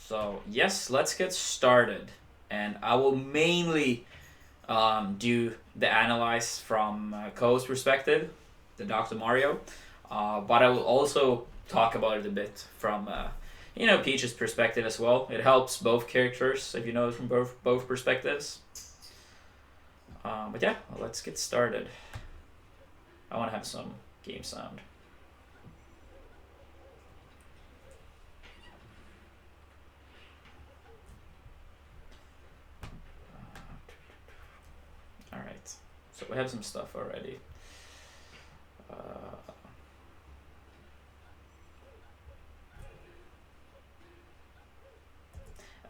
So, yes, let's get started. And I will mainly do the analyze from Cogh's perspective, the Dr. Mario. But I will also talk about it a bit from, Peach's perspective as well. It helps both characters if you know it from both perspectives. But yeah, let's get started. I want to have some game sound. Alright, so we have some stuff already.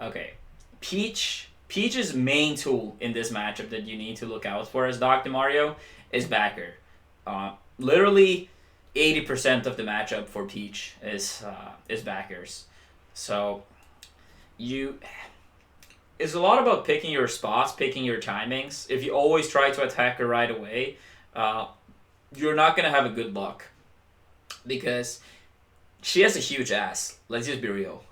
Okay, Peach's main tool in this matchup that you need to look out for as Dr. Mario is backer. Literally, 80% of the matchup for Peach is backers. So you it's a lot about picking your spots, picking your timings. If you always try to attack her right away, uh, you're not gonna have a good luck because she has a huge ass. Let's just be real.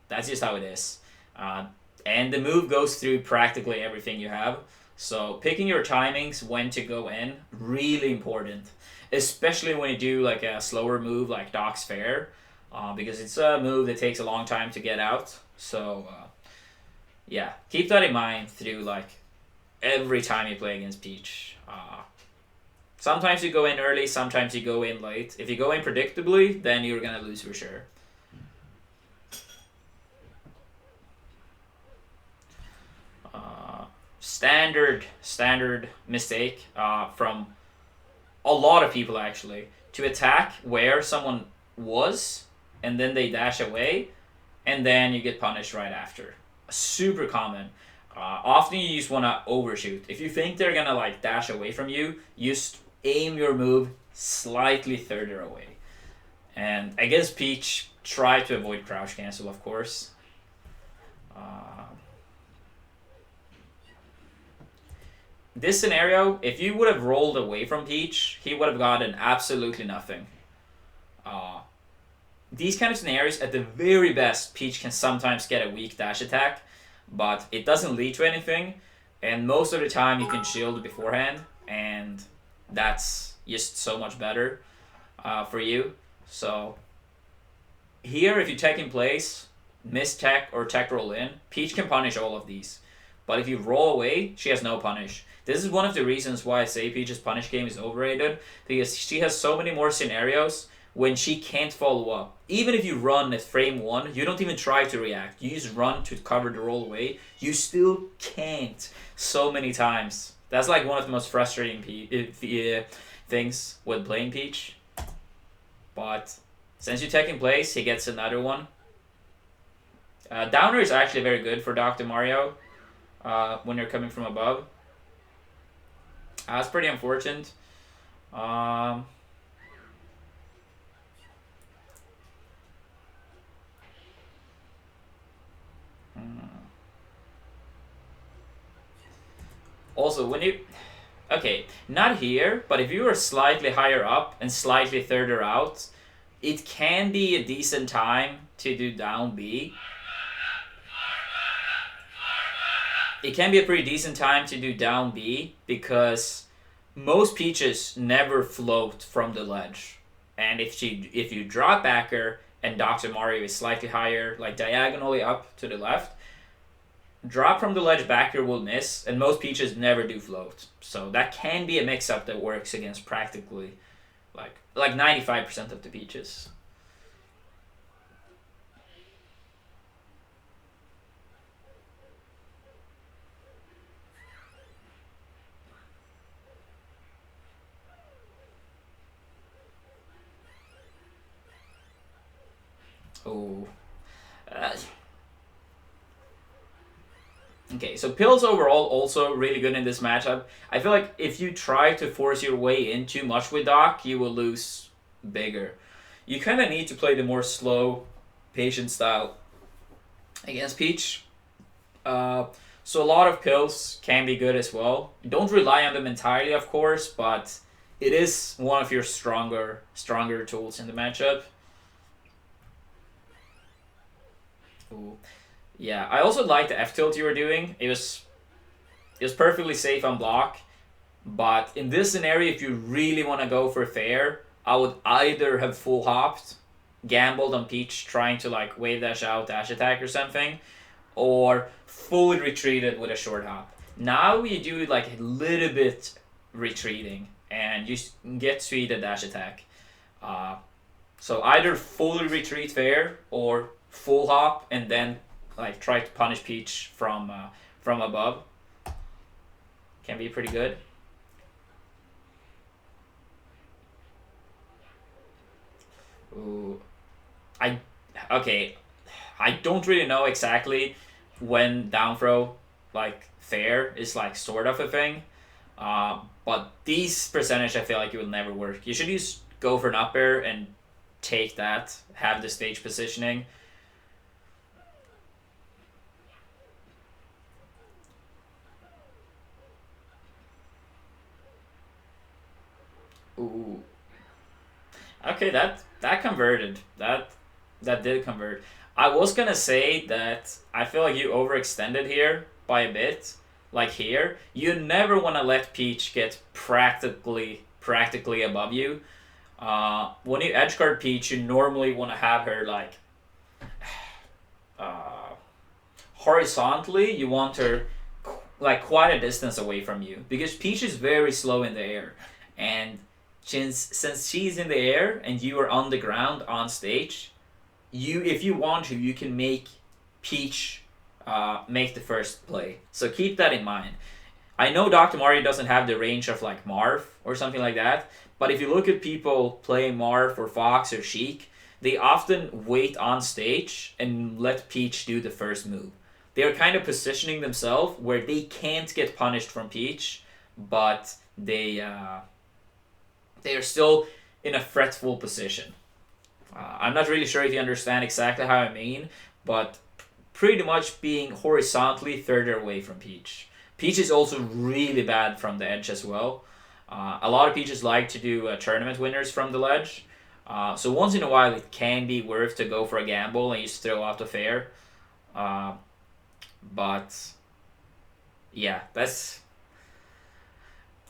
That's just how it is. Uh, and the move goes through practically everything you have. So picking your timings when to go in really important, especially when you do like a slower move like Doc's Fair, because it's a move that takes a long time to get out. So yeah, keep that in mind through like every time you play against Peach. Sometimes you go in early, sometimes you go in late. If you go in predictably, then you're gonna lose for sure. Standard mistake from a lot of people actually to attack where someone was, and then they dash away, and then you get punished right after. Super common. Often you just want to overshoot. If you think they're gonna like dash away from you, you aim your move slightly further away. And against Peach, try to avoid crouch cancel, of course. Uh, this scenario, if you would have rolled away from Peach, he would have gotten absolutely nothing. Uh, these kind of scenarios, at the very best, Peach can sometimes get a weak dash attack, but it doesn't lead to anything, and most of the time you can shield beforehand, and that's just so much better for you. So here, if you tech in place, miss tech or tech roll in, Peach can punish all of these. But if you roll away, she has no punish. This is one of the reasons why I say Peach's punish game is overrated, because she has so many more scenarios when she can't follow up. Even if you run at frame 1, you don't even try to react. You just run to cover the roll away. You still can't so many times. That's like one of the most frustrating things with playing Peach. But since you take in place, he gets another one. Downer is actually very good for Dr. Mario when you're coming from above. That's pretty unfortunate. Also, when you... Okay, not here, but if you are slightly higher up and slightly further out, it can be a decent time to do down B. It can be a pretty decent time to do down B because most Peaches never float from the ledge. And if you drop backer and Dr. Mario is slightly higher, like diagonally up to the left, drop from the ledge backer will miss, and most Peaches never do float. So that can be a mix-up that works against practically like 95% of the Peaches. Oh. Uh, Okay, so pills overall also really good in this matchup. I feel like if you try to force your way in too much with Doc, you will lose bigger. You kind of need to play the more slow, patient style against Peach. So a lot of pills can be good as well. Don't rely on them entirely, of course, but it is one of your stronger tools in the matchup. Ooh. Yeah, I also like the F tilt you were doing. It was perfectly safe on block. But in this scenario, if you really want to go for fair, I would either have full hopped, gambled on Peach trying to like wave dash out, dash attack or something, or fully retreated with a short hop. Now you do like a little bit retreating and you get to eat a dash attack. Uh, so either fully retreat fair or full hop and then like try to punish Peach from above. Can be pretty good. Ooh, I okay. I don't really know exactly when down throw like fair is like sort of a thing. But these percentage I feel like it will never work. You should use go for an up air and take that, have the stage positioning. Ooh. Okay, that converted. That did convert. I was gonna say that I feel like you overextended here by a bit. Like here, you never want to let Peach get practically above you. When you edge guard Peach, you normally want to have her like uh, horizontally. You want her like quite a distance away from you because Peach is very slow in the air, and since she's in the air and you are on the ground on stage, you if you want to you can make Peach make the first play. So keep that in mind. I know Dr. Mario doesn't have the range of like Marv or something like that, but if you look at people playing Marv or Fox or Sheik, they often wait on stage and let Peach do the first move. They're kind of positioning themselves where they can't get punished from Peach, but they are still in a fretful position. I'm not really sure if you understand exactly how I mean, but pretty much being horizontally further away from Peach. Peach is also really bad from the edge as well. A lot of Peaches like to do tournament winners from the ledge. So once in a while it can be worth to go for a gamble and just throw out the fair. Uh, but yeah, that's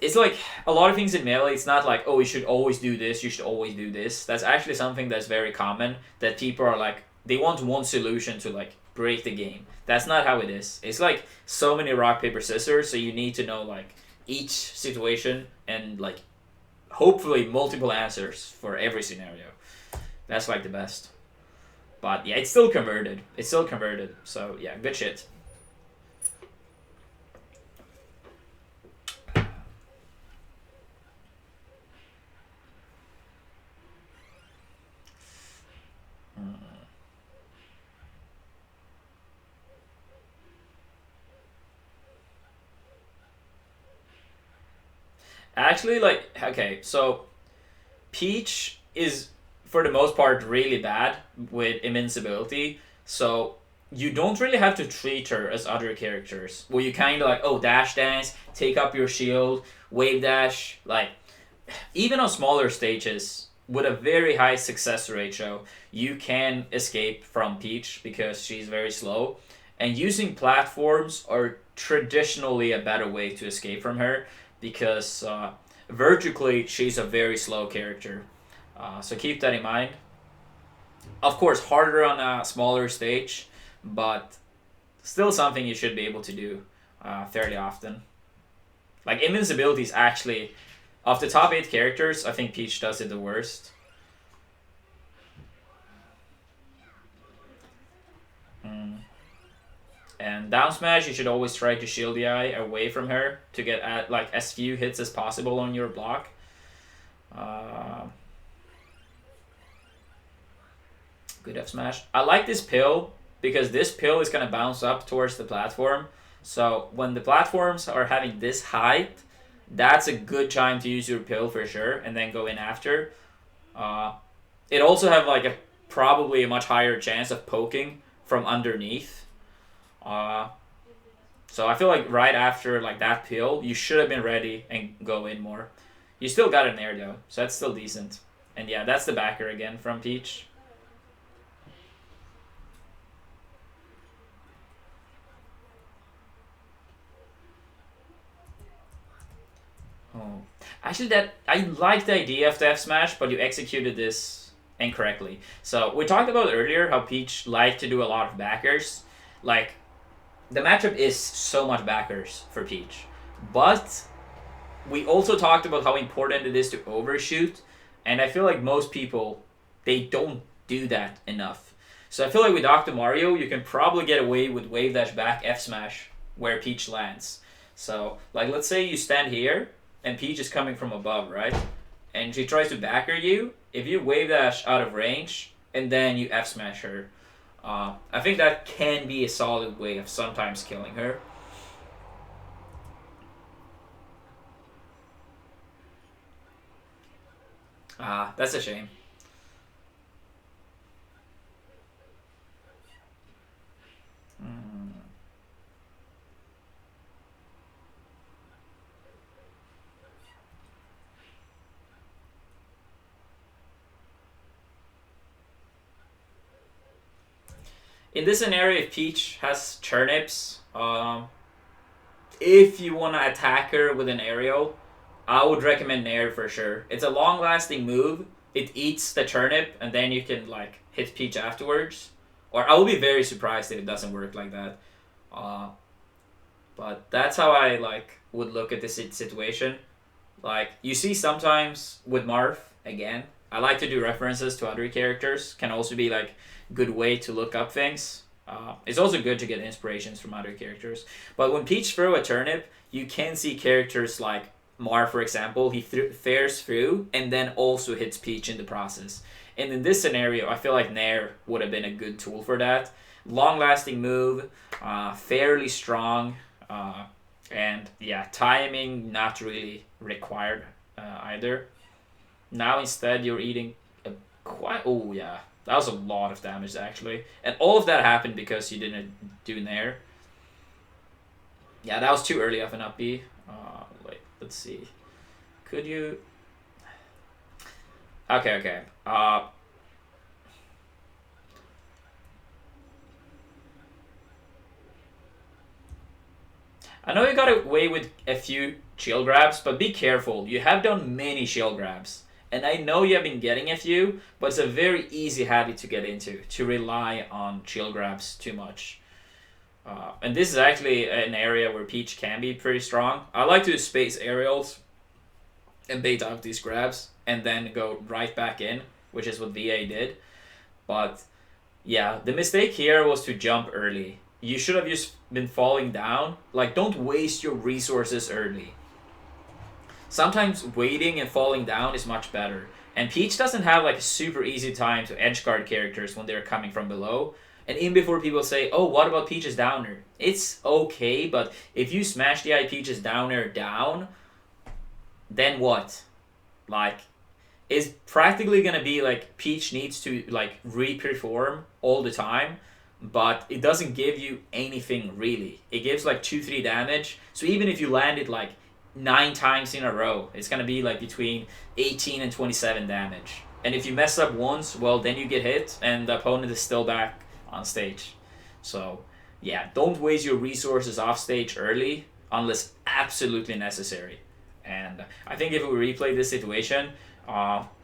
it's like a lot of things in melee. It's not like, oh, you should always do this, you should always do this. That's actually something that's very common, that people are like, they want one solution to like break the game. That's not how it is. It's like so many rock paper scissors, so you need to know like each situation and like hopefully multiple answers for every scenario. That's like the best. But yeah, it's still converted. It's still converted. So yeah, good shit. Actually, like, okay, so Peach is for the most part really bad with invincibility, so you don't really have to treat her as other characters. Where you kind of like, oh, dash dance, take up your shield, wave dash, like even on smaller stages with a very high success ratio, you can escape from Peach because she's very slow. And using platforms are traditionally a better way to escape from her because vertically she's a very slow character. So keep that in mind. Of course, harder on a smaller stage, but still something you should be able to do fairly often. Like invincibility is actually of the top 8 characters, I think Peach does it the worst. Mm. And down smash, you should always try to shield the eye away from her to get at like as few hits as possible on your block. Uh, Good F smash. I like this pill because this pill is gonna bounce up towards the platform. So when the platforms are having this height, that's a good time to use your pill for sure, and then go in after. Uh, it also have like a probably a much higher chance of poking from underneath. Uh, so I feel like right after like that pill, you should have been ready and go in more. You still got an air though, so that's still decent. And yeah, that's the backer again from Peach. Actually, that I like the idea of the F smash, but you executed this incorrectly. So we talked about earlier how Peach liked to do a lot of backers. Like the matchup is so much backers for Peach, but we also talked about how important it is to overshoot, and I feel like most people they don't do that enough. So I feel like with Dr. Mario, you can probably get away with wave dash back F smash where Peach lands. So like let's say you stand here and Peach is coming from above, right? And she tries to backer you. If you wave dash out of range and then you F smash her, I think that can be a solid way of sometimes killing her. That's a shame. Mm. In this scenario, if Peach has turnips, if you want to attack her with an aerial, I would recommend Nair for sure. It's a long lasting move. It eats the turnip, and then you can like hit Peach afterwards. Or I will be very surprised if it doesn't work like that. Uh, but that's how I like would look at this situation. Like you see sometimes with Marth again. I like to do references to other characters. Can also be like good way to look up things. It's also good to get inspirations from other characters. But when Peach throw a turnip, you can see characters like Mar, for example. He fares through and then also hits Peach in the process. And in this scenario, I feel like Nair would have been a good tool for that. Long lasting move, fairly strong, and yeah, timing not really required either. Now instead you're eating a quite. Oh yeah, that was a lot of damage actually, and all of that happened because you didn't do Nair. Yeah, that was too early of an up B. Wait, let's see. Could you? Okay, okay. I know you got away with a few shield grabs, but be careful. You have done many shield grabs. And I know you have been getting a few, but it's a very easy habit to get into, to rely on shield grabs too much. And this is actually an area where Peach can be pretty strong. I like to space aerials and bait out these grabs, and then go right back in, which is what VA did. But yeah, the mistake here was to jump early. You should have just been falling down. Like, don't waste your resources early. Sometimes waiting and falling down is much better. And Peach doesn't have like a super easy time to edgeguard characters when they're coming from below. And even before people say, oh, what about Peach's downer? It's okay, but if you smash the eye Peach's downer down, then what? Like, it's practically gonna be like Peach needs to like re-perform all the time, but it doesn't give you anything really. It gives like 2-3 damage. So even if you land it like 9 times in a row, it's gonna be like between 18 and 27 damage. And if you mess up once, well then you get hit and the opponent is still back on stage. So yeah, don't waste your resources off stage early unless absolutely necessary. And I think if we replay this situation,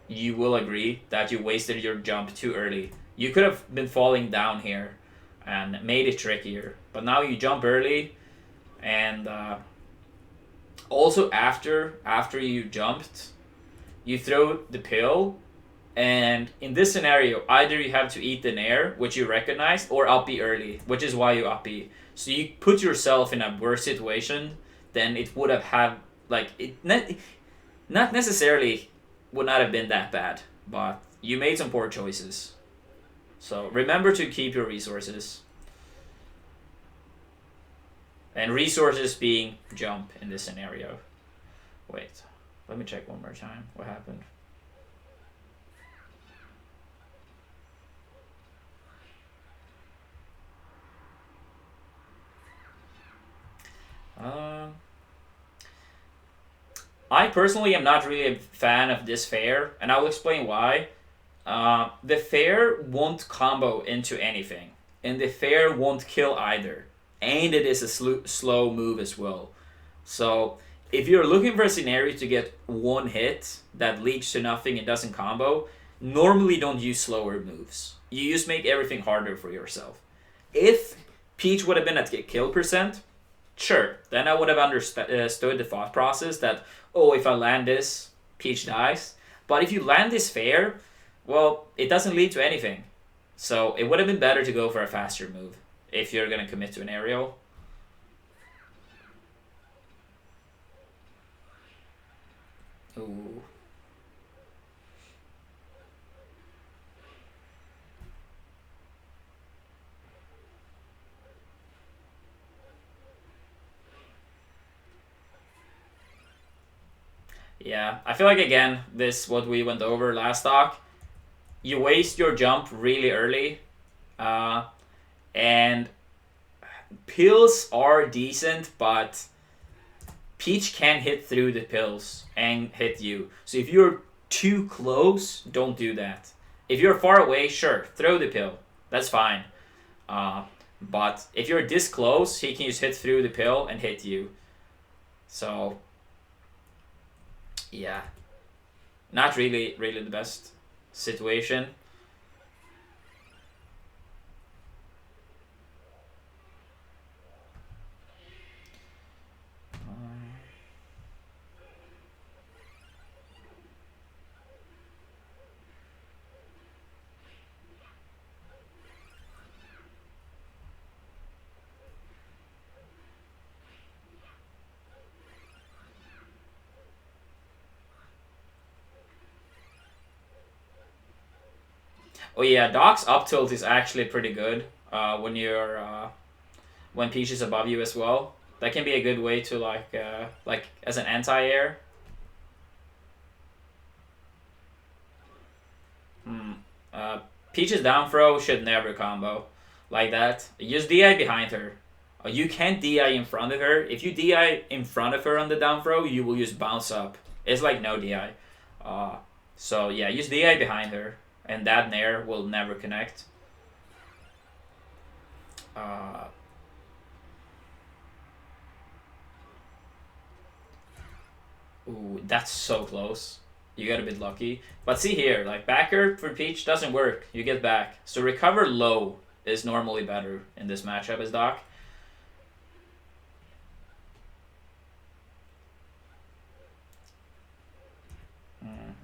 you will agree that you wasted your jump too early. You could have been falling down here and made it trickier. But now you jump early, and also after you jumped, you throw the pill, and in this scenario, either you have to eat the nair, which you recognized, or up B early, which is why you up B. So you put yourself in a worse situation than it would have had. Like it, not necessarily would not have been that bad, but you made some poor choices. So remember to keep your resources. And resources being jump in this scenario. Wait, let me check one more time. What happened? Uh, I personally am not really a fan of this fair, and I'll explain why. The fair won't combo into anything, and the fair won't kill either, and it is a slow move as well. So if you're looking for a scenario to get one hit that leads to nothing and doesn't combo, normally don't use slower moves. You just make everything harder for yourself. If Peach would have been at kill percent, sure, then I would have understood the thought process that, oh, if I land this, Peach dies. But if you land this fair, well, it doesn't lead to anything. So it would have been better to go for a faster move if you're going to commit to an aerial. Ooh. Yeah, I feel like again, this what we went over last talk. You waste your jump really early, uh, and pills are decent, but Peach can hit through the pills and hit you. So if you're too close, don't do that. If you're far away, sure, throw the pill. That's fine. Uh, but if you're this close, he can just hit through the pill and hit you. So yeah, not really the best situation. Oh yeah, Doc's up tilt is actually pretty good. When Peach is above you as well. That can be a good way to like as an anti-air. Hmm. Uh, Peach's down throw should never combo like that. Use DI behind her. You can't DI in front of her. If you DI in front of her on the down throw, you will just bounce up. It's like no DI. Uh, so yeah, use DI behind her, and that nair will never connect. Uh, Ooh, that's so close. You got a bit lucky. But see here, like backer for Peach doesn't work. You get back. So recover low is normally better in this matchup as Doc.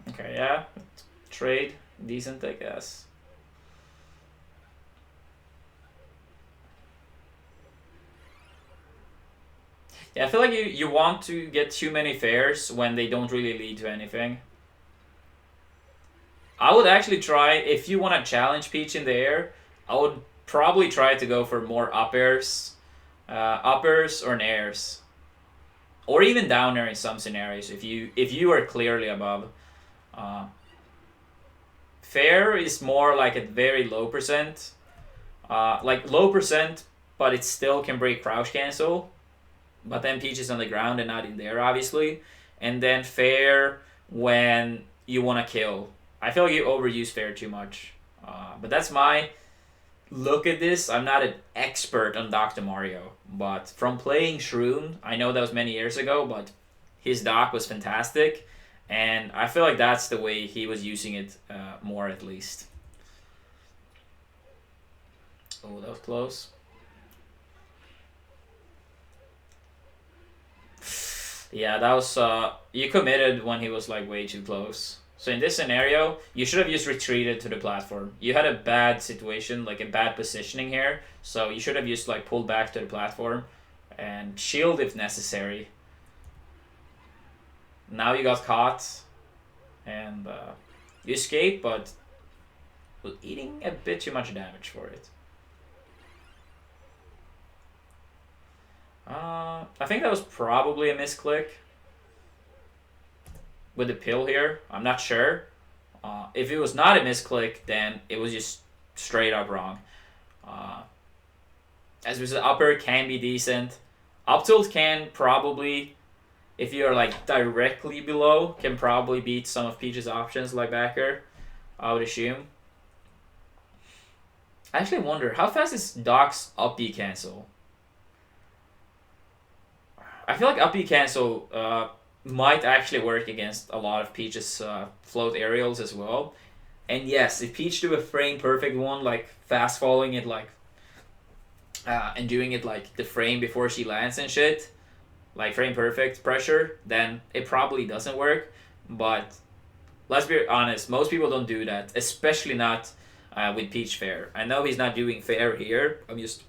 Okay, yeah. Trade. Decent, I guess. Yeah, I feel like you want to get too many fairs when they don't really lead to anything. I would actually try, if you want to challenge Peach in the air, I would probably try to go for more uppers or nairs, or even down air in some scenarios if you are clearly above. Uh, Fair is more like at very low percent, like low percent, but it still can break crouch cancel. But then Peach is on the ground and not in there, obviously. And then fair when you want to kill. I feel like you overuse fair too much. But that's my look at this. I'm not an expert on Dr. Mario, but from playing Shroom, I know that was many years ago, but his doc was fantastic. And I feel like that's the way he was using it more, at least. Oh, that was close. Yeah, that was you committed when he was like way too close. So in this scenario, you should have just retreated to the platform. You had a bad situation, like a bad positioning here, so you should have just like pulled back to the platform and shield if necessary. Now you got caught, and you escaped, but eating a bit too much damage for it. I think that was probably a misclick with the pill here. I'm not sure. If it was not a misclick, then it was just straight up wrong. Uh, as we said, upper can be decent. Up tilt can probably, if you're like directly below, can probably beat some of Peach's options like backer, I would assume. I actually wonder, how fast is Doc's up B cancel? I feel like up B cancel might actually work against a lot of Peach's float aerials as well. And yes, if Peach do a frame perfect one, like fast following it, like and doing it like the frame before she lands and shit, like frame perfect pressure, then it probably doesn't work. But let's be honest, most people don't do that, especially not with Peach Fair. I know he's not doing fair here. I'm just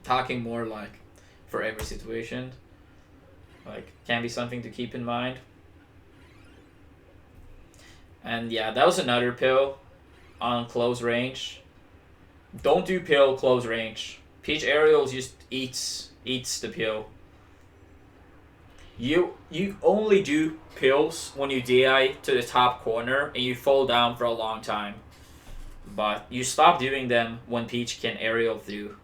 talking more like for every situation. Like, can be something to keep in mind. And yeah, that was another pill on close range. Don't do pill close range. Peach aerials just eats the pill. You only do pills when you DI to the top corner and you fall down for a long time. But you stop doing them when Peach can aerial through.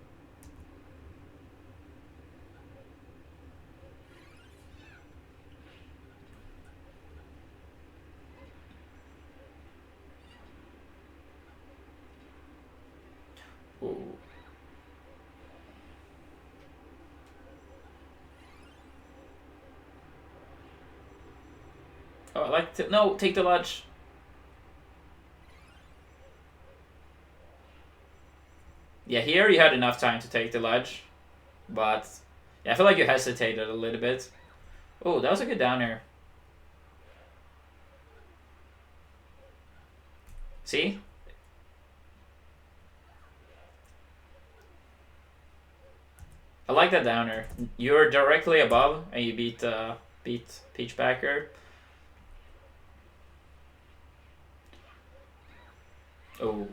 Ooh. Oh, I like to no take the ledge. Yeah, here you had enough time to take the ledge, but yeah, I feel like you hesitated a little bit. Oh, that was a good down air. See? I like that downer. You're directly above, and you beat Peachbacker. Oh,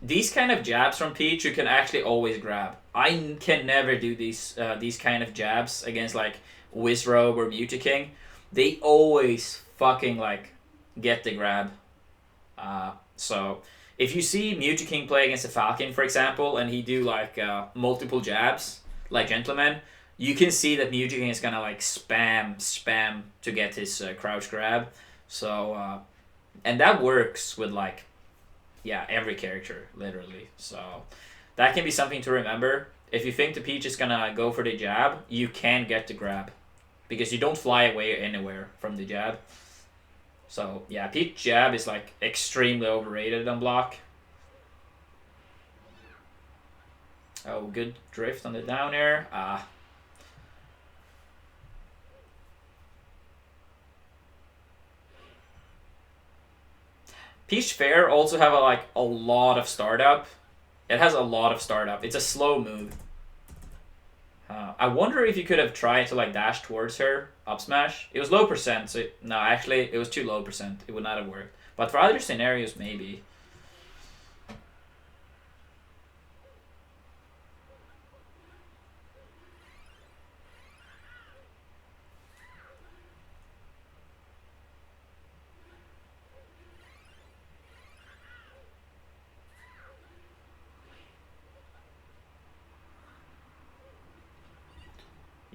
these kind of jabs from Peach you can actually always grab. I can never do these kind of jabs against like Wizrobe or Mewtwo. They always fucking like get the grab. So if you see Mewtwo play against a Falcon, for example, and he do like multiple jabs, like Gentleman, you can see that Mewtwo is gonna like spam to get his crouch grab. So and that works with like yeah every character literally. So that can be something to remember. If you think the Peach is gonna go for the jab, you can get the grab because you don't fly away anywhere from the jab. So yeah, Peach jab is like extremely overrated on block. Oh, good drift on the down air. Peach Fair also have like a lot of startup. It has a lot of startup. It's a slow move. I wonder if you could have tried to like dash towards her up smash. It was low percent, so no, actually it was too low percent. It would not have worked. But for other scenarios, maybe.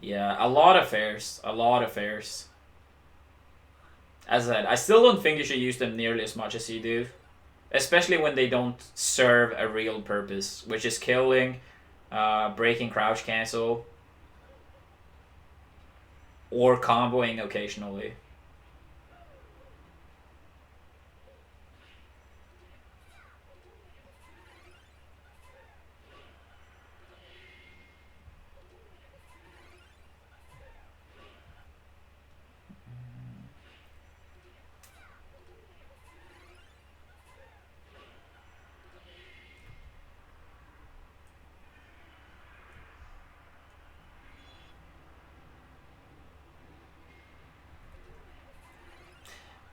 Yeah, a lot of fairs. A lot of fairs. As I said, I still don't think you should use them nearly as much as you do. Especially when they don't serve a real purpose, which is killing, breaking crouch cancel, or comboing occasionally.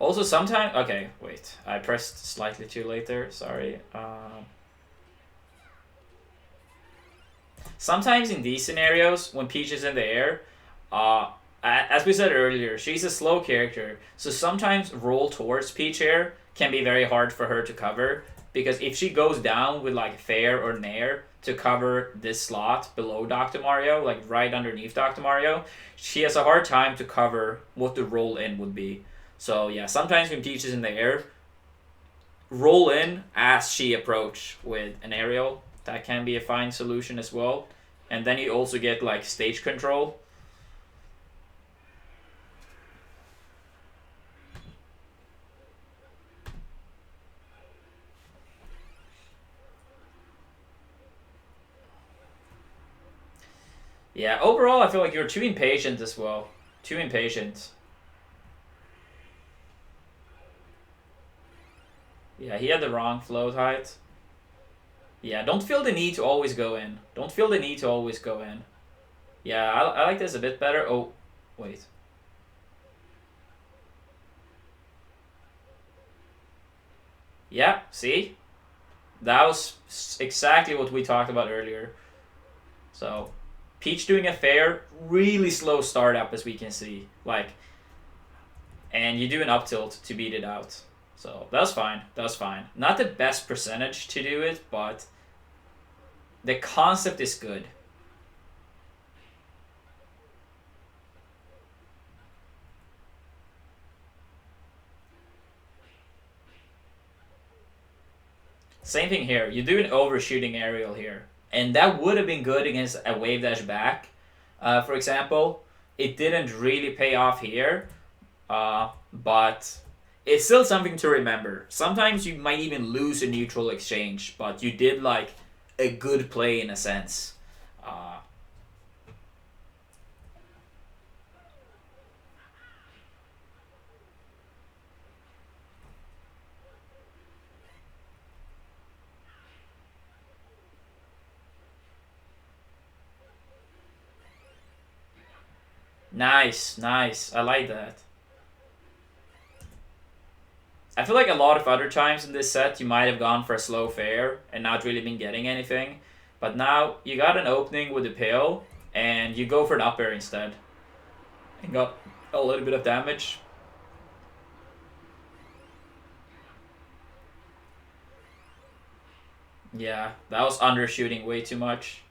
Also, sometimes. Okay, wait. I pressed slightly too late there. Sorry. Sometimes in these scenarios, when Peach is in the air, as we said earlier, she's a slow character. So sometimes roll towards Peach air can be very hard for her to cover. Because if she goes down with like Fair or Nair to cover this slot below Dr. Mario, like right underneath Dr. Mario, she has a hard time to cover what the roll in would be. So yeah, sometimes when Peach is in the air, roll in as she approach with an aerial. That can be a fine solution as well. And then you also get like stage control. Yeah, overall, I feel like you're too impatient as well. Too impatient. Yeah, he had the wrong float height. Yeah, don't feel the need to always go in. Don't feel the need to always go in. Yeah, I like this a bit better. Oh, wait. Yeah, see? That was exactly what we talked about earlier. So, Peach doing a fair, really slow startup as we can see. Like, and you do an up tilt to beat it out. So, that was fine. That was fine. Not the best percentage to do it, but the concept is good. Same thing here. You do an overshooting aerial here. And that would have been good against a wave dash back, for example. It didn't really pay off here, but it's still something to remember. Sometimes you might even lose a neutral exchange, but you did like a good play in a sense. Uh, nice, nice. I like that. I feel like a lot of other times in this set you might have gone for a slow fair and not really been getting anything. But now you got an opening with the pill and you go for an up air instead. And got a little bit of damage. Yeah, that was undershooting way too much.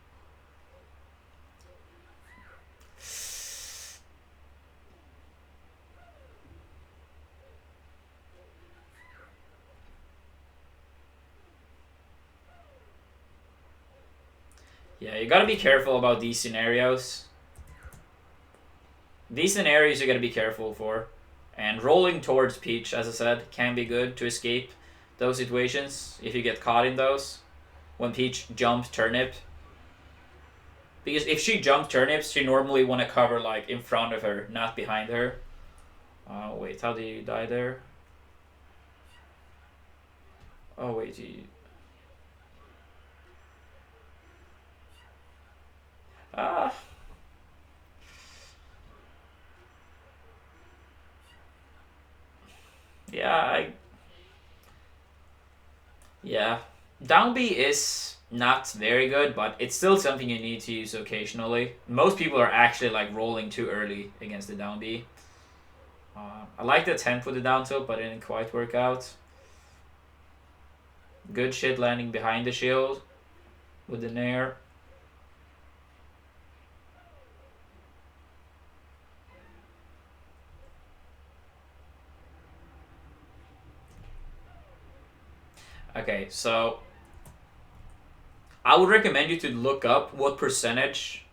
Yeah, you gotta be careful about these scenarios. These scenarios you gotta be careful for. And rolling towards Peach, as I said, can be good to escape those situations if you get caught in those. When Peach jumps turnip. Because if she jumps turnips, she normally want to cover like in front of her, not behind her. Wait, how do you die there? Oh, wait, you... Ah... Yeah, Yeah. Down B is not very good, but it's still something you need to use occasionally. Most people are actually like rolling too early against the down B. I like the attempt with the down tilt, but it didn't quite work out. Good shit landing behind the shield with the nair. Okay, so I would recommend you to look up what percentage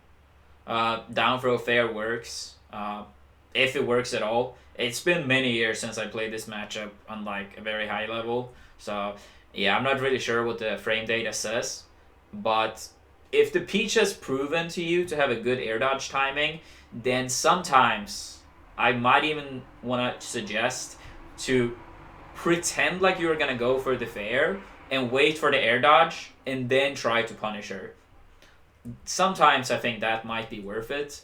down throw fair works, if it works at all. It's been many years since I played this matchup on like a very high level, so yeah, I'm not really sure what the frame data says, but if the Peach has proven to you to have a good air dodge timing, then sometimes I might even want to suggest to pretend like you're gonna go for the fair and wait for the air dodge and then try to punish her. Sometimes I think that might be worth it.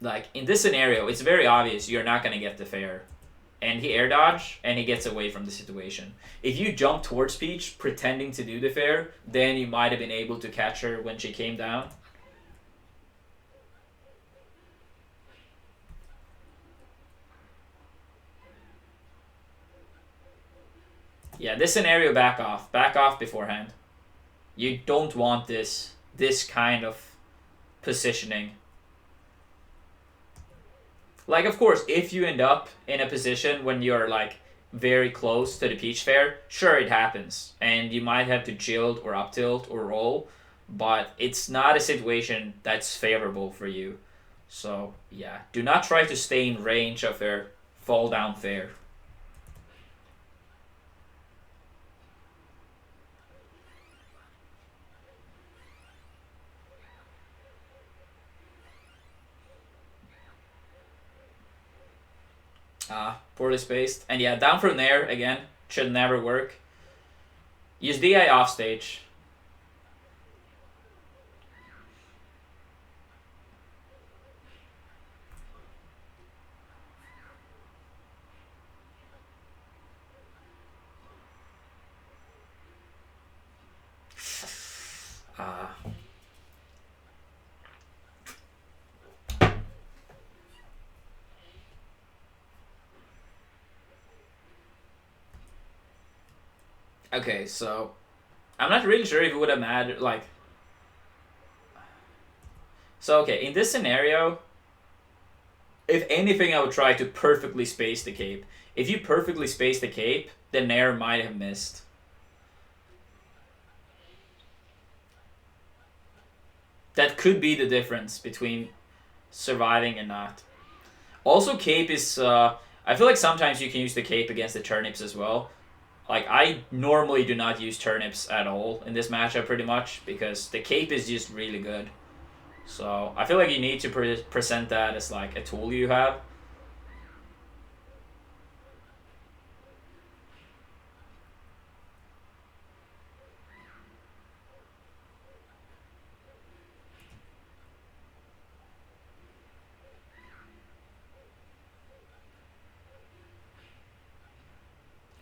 Like in this scenario, it's very obvious you're not gonna get the fair. And he air dodge and he gets away from the situation. If you jump towards Peach pretending to do the fair, then you might have been able to catch her when she came down. Yeah, this scenario, back off. Back off beforehand. You don't want this kind of positioning. Like, of course, if you end up in a position when you're like very close to the peach fair, sure it happens, and you might have to jilt or up tilt or roll, but it's not a situation that's favorable for you. So yeah, do not try to stay in range of their fall down fair. Poorly spaced, and yeah, down from there again should never work. Use DI off stage. Uh, okay, so I'm not really sure if it would have mattered. Like, so okay, in this scenario, if anything, I would try to perfectly space the cape. If you perfectly space the cape, the Nair might have missed. That could be the difference between surviving and not. Also, cape is. I feel like sometimes you can use the cape against the turnips as well. Like, I normally do not use turnips at all in this matchup, pretty much, because the cape is just really good. So I feel like you need to present that as like a tool you have.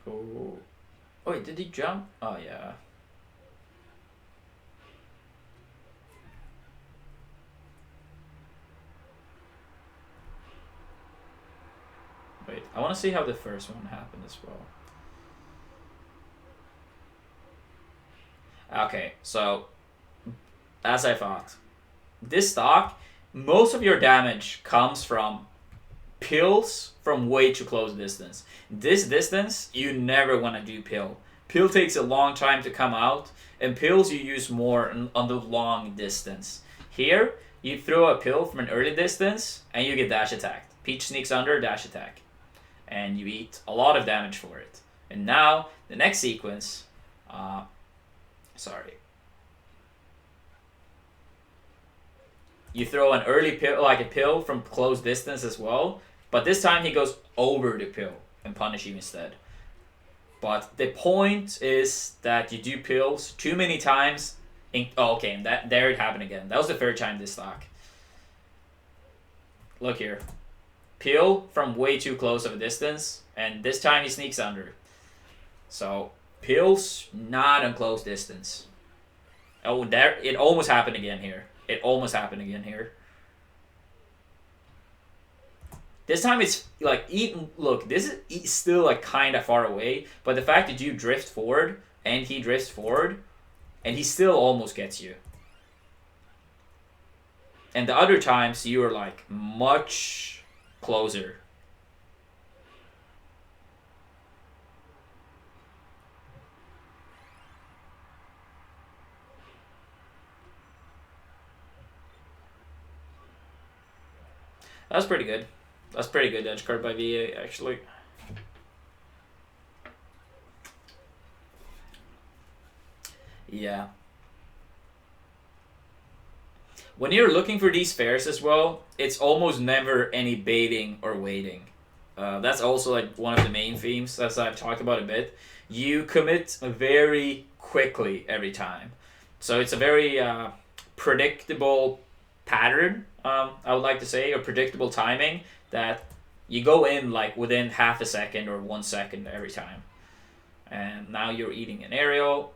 Oh, oh wait, did he jump? Oh yeah. Wait, I want to see how the first one happened as well. Okay, so as I thought, this stock, most of your damage comes from pills from way too close distance. This distance, you never want to do pill. Pill takes a long time to come out, and pills you use more on the long distance. Here, you throw a pill from an early distance, and you get dash attacked. Peach sneaks under, dash attack. And you eat a lot of damage for it. And now, the next sequence, sorry. You throw an early pill, like a pill from close distance as well, but this time he goes over the pill and punish you instead. But the point is that you do pills too many times. Oh, okay, and that there it happened again. That was the third time this stock. Look here, pill from way too close of a distance, and this time he sneaks under. So pills not on close distance. Oh, there it almost happened again here. It almost happened again here. This time it's like eating. Look, this is still like kind of far away, but the fact that you drift forward and he drifts forward, and he still almost gets you. And the other times you are like much closer. That's pretty good. That's pretty good edge card by VA actually. Yeah. When you're looking for these fairs as well, it's almost never any baiting or waiting. That's also like one of the main themes, as I've talked about a bit. You commit very quickly every time, so it's a very predictable pattern. I would like to say, or predictable timing that you go in like within half a second or 1 second every time, and now you're eating an aerial.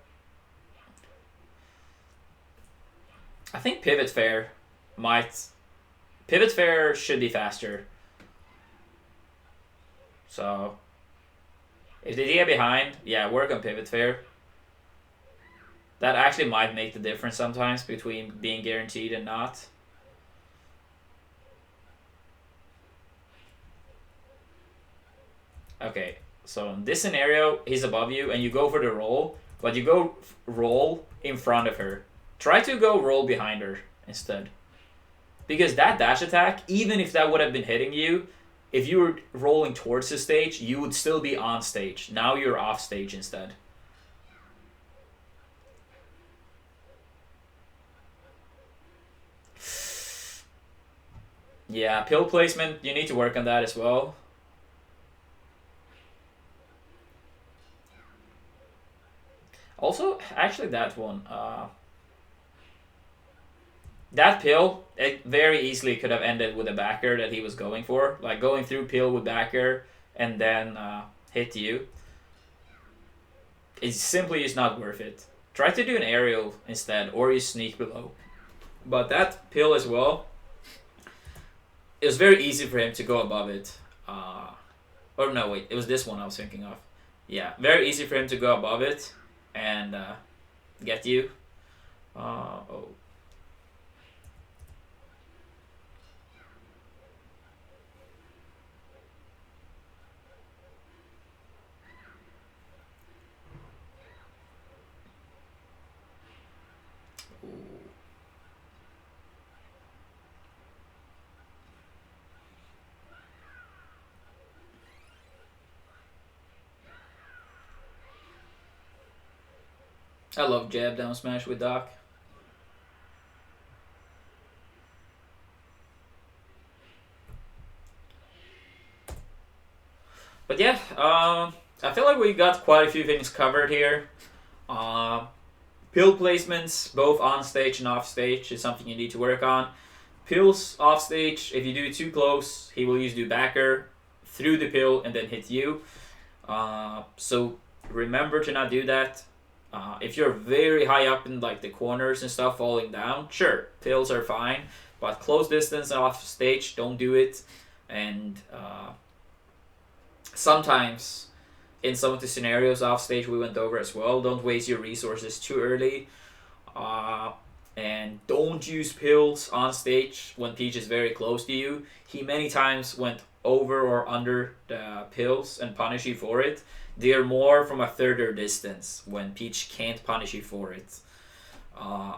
I think pivot fair might pivot fair should be faster. So if they get behind, yeah, work on pivot fair. That actually might make the difference sometimes between being guaranteed and not. Okay, so in this scenario, he's above you, and you go for the roll, but you go roll in front of her. Try to go roll behind her instead. Because that dash attack, even if that would have been hitting you, if you were rolling towards the stage, you would still be on stage. Now you're off stage instead. Yeah, pill placement, you need to work on that as well. Also, actually, that one. That pill, it very easily could have ended with a backer that he was going for. Like going through pill with backer and then hit you. It's simply just not worth it. Try to do an aerial instead, or you sneak below. But that pill as well, it was very easy for him to go above it. Or no, wait, it was this one I was thinking of. Yeah, very easy for him to go above it and get you. Oh. I love jab down smash with Doc. But yeah, I feel like we got quite a few things covered here. Pill placements, both on stage and off stage, is something you need to work on. Pills off stage, if you do it too close, he will use do backer through the pill and then hit you. So remember to not do that. If you're very high up in like the corners and stuff falling down, sure, pills are fine. But close distance off stage, don't do it. And sometimes in some of the scenarios off stage we went over as well, don't waste your resources too early. And don't use pills on stage when Peach is very close to you. He many times went over or under the pills and punish you for it. They're more from a further distance when Peach can't punish you for it.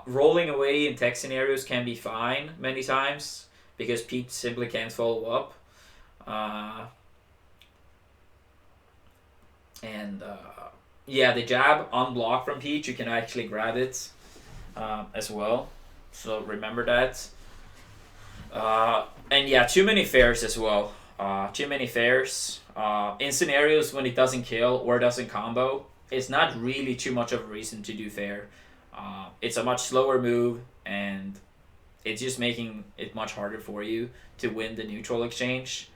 Rolling away in tech scenarios can be fine many times because Peach simply can't follow up. Yeah, the jab on block from Peach, you can actually grab it as well. So remember that. And yeah, too many fairs as well. Too many fairs. In scenarios when it doesn't kill or doesn't combo, it's not really too much of a reason to do fair. It's a much slower move, and it's just making it much harder for you to win the neutral exchange.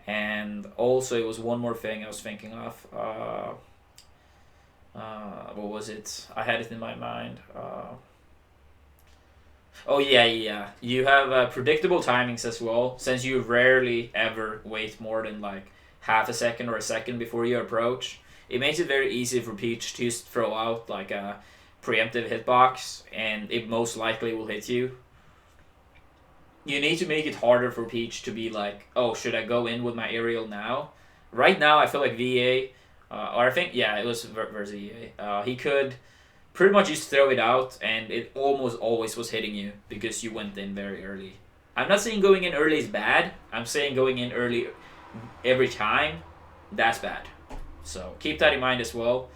And also, it was one more thing I was thinking of. What was it? I had it in my mind. Oh yeah. You have predictable timings as well, since you rarely ever wait more than like half a second or a second before you approach. It makes it very easy for Peach to just throw out like a preemptive hitbox, and it most likely will hit you. You need to make it harder for Peach to be like, oh, should I go in with my aerial now? Right now, I feel like VA, or I think, yeah, it was versus VA. He could pretty much just throw it out, and it almost always was hitting you because you went in very early. I'm not saying going in early is bad. I'm saying going in early every time, that's bad. So keep that in mind as well.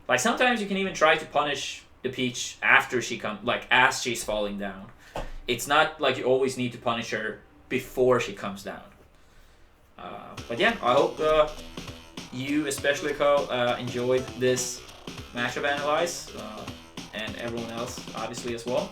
Like sometimes you can even try to punish the Peach after she comes, like as she's falling down. It's not like you always need to punish her before she comes down. But yeah, I hope you, especially Cogh, enjoyed this matchup analyze, and everyone else obviously as well.